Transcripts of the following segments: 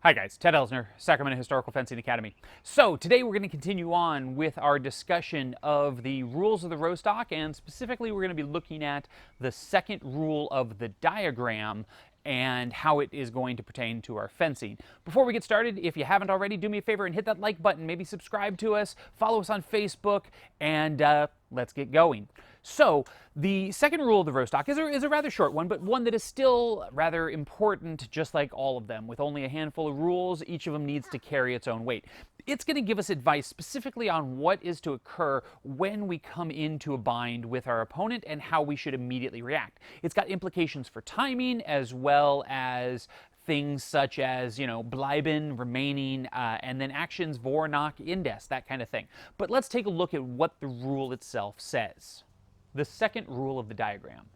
Hi guys, Ted Elsner, Sacramento Historical Fencing Academy. So today we're going to continue on with our discussion of the rules of the Rostock, and specifically we're going to be looking at the second rule of the diagram and how it is going to pertain to our fencing. Before we get started, if you haven't already, do me a favor and hit that like button, maybe subscribe to us, follow us on Facebook, and let's get going. So the second rule of the Rostock is a rather short one, but one that is still rather important, just like all of them. With only a handful of rules, each of them needs to carry its own weight. It's going to give us advice specifically on what is to occur when we come into a bind with our opponent and how we should immediately react. It's got implications for timing as well as things such as, Bliben, remaining, and then actions, vor, knock, indes, that kind of thing. But let's take a look at what the rule itself says. The second rule of the diagram.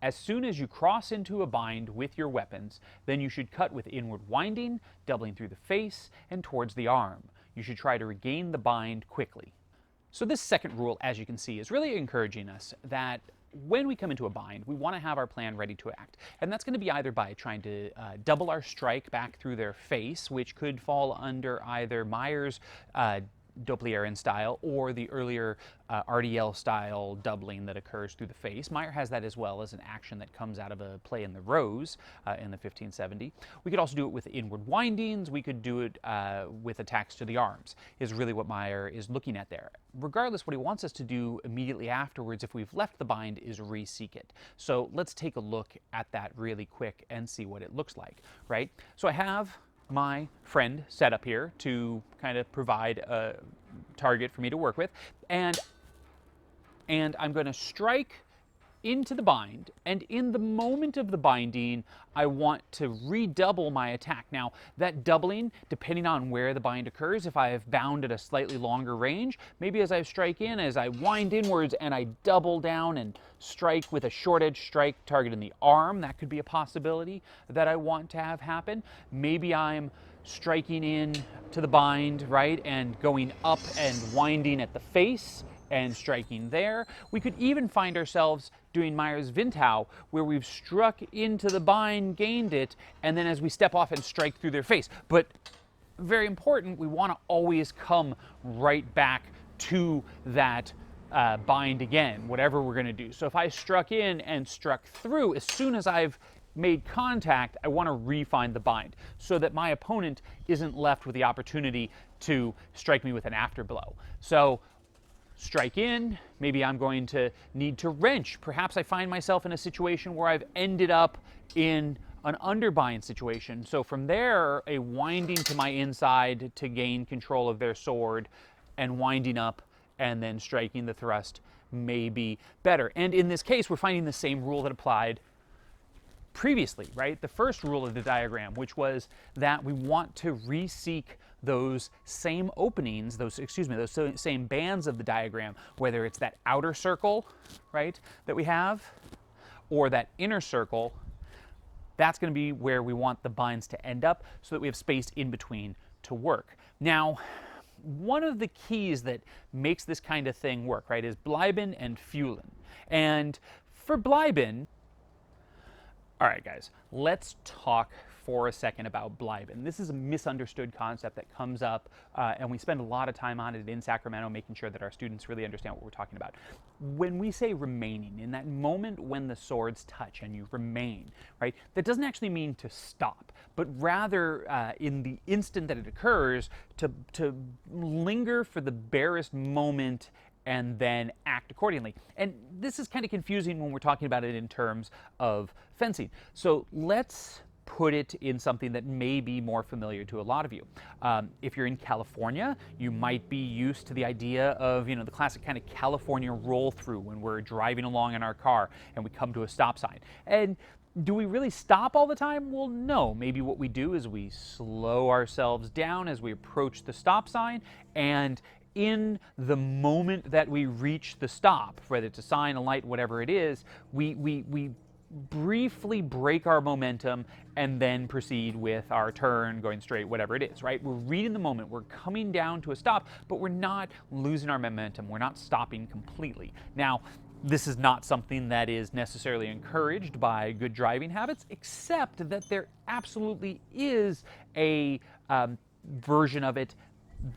As soon as you cross into a bind with your weapons, then you should cut with inward winding, doubling through the face and towards the arm. You should try to regain the bind quickly. So this second rule, as you can see, is really encouraging us that when we come into a bind, we want to have our plan ready to act. And that's going to be either by trying to double our strike back through their face, which could fall under either Meyer's Dopplierin style or the earlier RDL style doubling that occurs through the face. Meyer has that as well as an action that comes out of a play in the Rose in the 1570. We could also do it with inward windings. We could do it with attacks to the arms, is really what Meyer is looking at there. Regardless, what he wants us to do immediately afterwards, if we've left the bind, is reseek it. So let's take a look at that really quick and see what it looks like, right? So I have my friend set up here to kind of provide a target for me to work with, and I'm going to strike into the bind, and in the moment of the binding, I want to redouble my attack. Now, that doubling, depending on where the bind occurs, if I have bound at a slightly longer range, maybe as I strike in, as I wind inwards and I double down and strike with a short edge strike targeting the arm, that could be a possibility that I want to have happen. Maybe I'm striking in to the bind, right, and going up and winding at the face and striking there. We could even find ourselves doing Meyer's Windhau, where we've struck into the bind, gained it, and then as we step off and strike through their face. But very important, we want to always come right back to that bind again, whatever we're going to do. So if I struck in and struck through, as soon as I've made contact, I want to refine the bind so that my opponent isn't left with the opportunity to strike me with an afterblow. So strike in, maybe I'm going to need to wrench. Perhaps I find myself in a situation where I've ended up in an underbind situation. So from there, a winding to my inside to gain control of their sword and winding up and then striking the thrust may be better. And in this case, we're finding the same rule that applied previously, right? The first rule of the diagram, which was that we want to reseek those same openings, those same bands of the diagram, whether it's that outer circle, right, that we have, or that inner circle. That's going to be where we want the binds to end up so that we have space in between to work. Now, one of the keys that makes this kind of thing work, right, is Bliben and Fuhlen. And for Bliben, all right, guys, let's talk for a second about Bliben. This is a misunderstood concept that comes up, and we spend a lot of time on it in Sacramento, making sure that our students really understand what we're talking about. When we say remaining, in that moment when the swords touch and you remain, right, that doesn't actually mean to stop, but rather in the instant that it occurs, to linger for the barest moment and then act accordingly. And this is kind of confusing when we're talking about it in terms of fencing. So let's put it in something that may be more familiar to a lot of you. If you're in California, you might be used to the idea of, the classic kind of California roll through when we're driving along in our car and we come to a stop sign. And do we really stop all the time? Well, no. Maybe what we do is we slow ourselves down as we approach the stop sign, and in the moment that we reach the stop, whether it's a sign, a light, whatever it is, we briefly break our momentum and then proceed with our turn, going straight, whatever it is, right? We're reading the moment. We're coming down to a stop, but we're not losing our momentum. We're not stopping completely. Now, This is not something that is necessarily encouraged by good driving habits, except that there absolutely is a version of it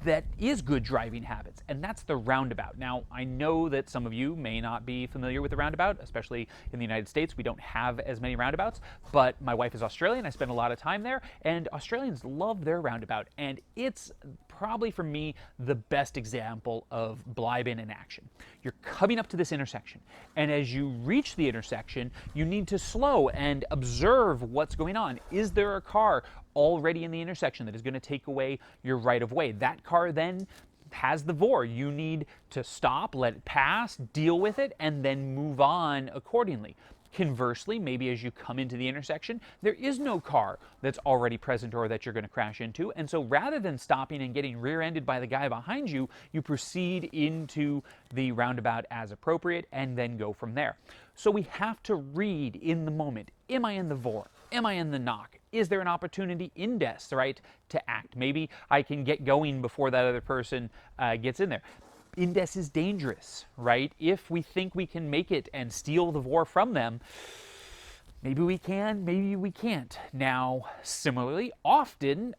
that is good driving habits, and that's the roundabout. Now, I know that some of you may not be familiar with the roundabout, especially in the United States. We don't have as many roundabouts, but my wife is Australian. I spend a lot of time there, and Australians love their roundabout, and it's probably, for me, the best example of Bliben in action. You're coming up to this intersection, and as you reach the intersection, you need to slow and observe what's going on. Is there a car already in the intersection that is going to take away your right of way? That car then has the VOR. You need to stop, let it pass, deal with it, and then move on accordingly. Conversely, maybe as you come into the intersection, there is no car that's already present or that you're going to crash into, and so rather than stopping and getting rear-ended by the guy behind you, you proceed into the roundabout as appropriate and then go from there. So we have to read in the moment. Am I in the VOR? Am I in the knock? Is there an opportunity indes, right, to act? Maybe I can get going before that other person gets in there. Indes is dangerous, right? If we think we can make it and steal the VOR from them, maybe we can, maybe we can't. Now, similarly, often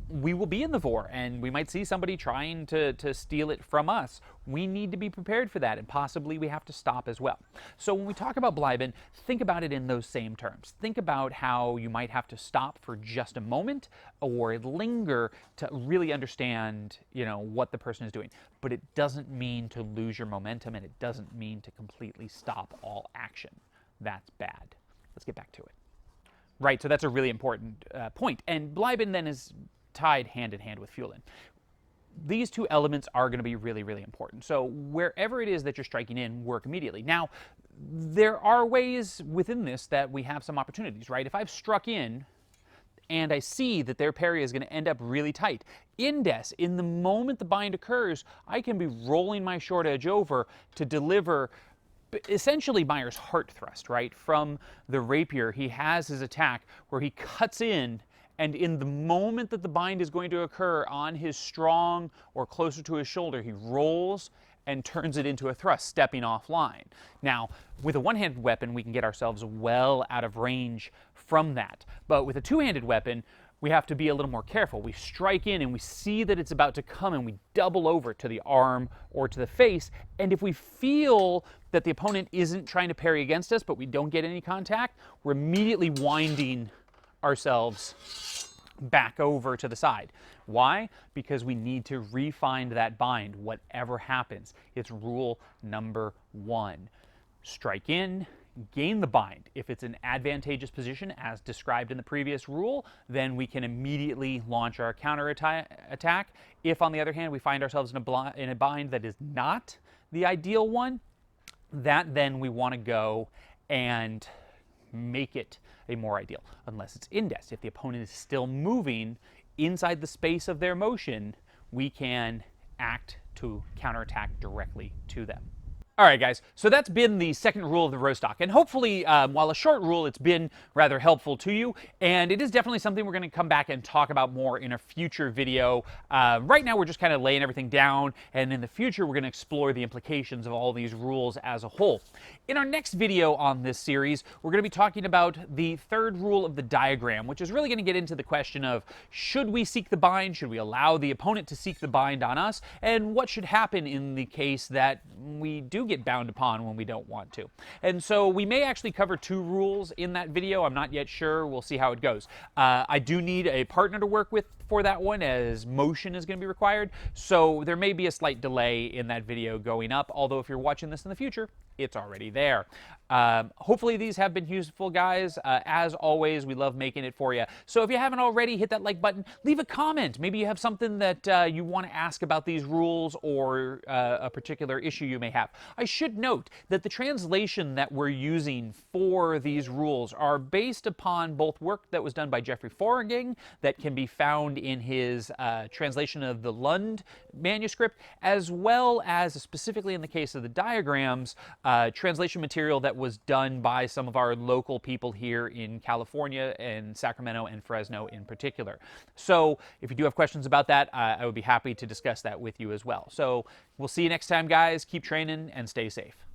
we will be in the VOR and we might see somebody trying to steal it from us. We need to be prepared for that, and possibly we have to stop as well. So when we talk about Bliben, think about it in those same terms. Think about how you might have to stop for just a moment or linger to really understand, what the person is doing. But it doesn't mean to lose your momentum, and it doesn't mean to completely stop all action. That's bad. Let's get back to it. Right, so that's a really important point. And Bliben then is tied hand in hand with fueling. These two elements are going to be really, really important. So wherever it is that you're striking in, work immediately. Now, there are ways within this that we have some opportunities, right? If I've struck in and I see that their parry is going to end up really tight, indes, in the moment the bind occurs, I can be rolling my short edge over to deliver essentially Meyer's heart thrust, right? From the rapier, he has his attack where he cuts in, and in the moment that the bind is going to occur on his strong or closer to his shoulder, he rolls and turns it into a thrust, stepping offline. Now, with a one-handed weapon, we can get ourselves well out of range from that. But with a two-handed weapon, we have to be a little more careful. We strike in and we see that it's about to come, and we double over to the arm or to the face. And if we feel that the opponent isn't trying to parry against us, but we don't get any contact, we're immediately winding ourselves back over to the side. Why? Because we need to refine that bind, whatever happens. It's rule number 1. Strike in, gain the bind. If it's an advantageous position, as described in the previous rule, then we can immediately launch our counter attack. If, on the other hand, we find ourselves in a bind that is not the ideal one, that then we want to go and make it a more ideal, unless it's indes. If the opponent is still moving inside the space of their motion, we can act to counterattack directly to them. All right, guys, so that's been the second rule of the Rostock, and hopefully, while a short rule, it's been rather helpful to you, and it is definitely something we're going to come back and talk about more in a future video. Right now, we're just kind of laying everything down, and in the future, we're going to explore the implications of all these rules as a whole. In our next video on this series, we're going to be talking about the third rule of the diagram, which is really going to get into the question of, should we seek the bind, should we allow the opponent to seek the bind on us, and what should happen in the case that we do get bound upon when we don't want to. And so we may actually cover 2 rules in that video. I'm not yet sure. We'll see how it goes. I do need a partner to work with for that one, as motion is going to be required. So there may be a slight delay in that video going up, although if you're watching this in the future, it's already there. Hopefully these have been useful, guys. As always, we love making it for you. So if you haven't already, hit that like button. Leave a comment. Maybe you have something that you want to ask about these rules, or a particular issue you may have. I should note that the translation that we're using for these rules are based upon both work that was done by Jeffrey Forging, that can be found in his translation of the Lund manuscript, as well as, specifically in the case of the diagrams, translation material that was done by some of our local people here in California, and Sacramento and Fresno in particular. So if you do have questions about that, I would be happy to discuss that with you as well. So we'll see you next time, guys. Keep training and stay safe.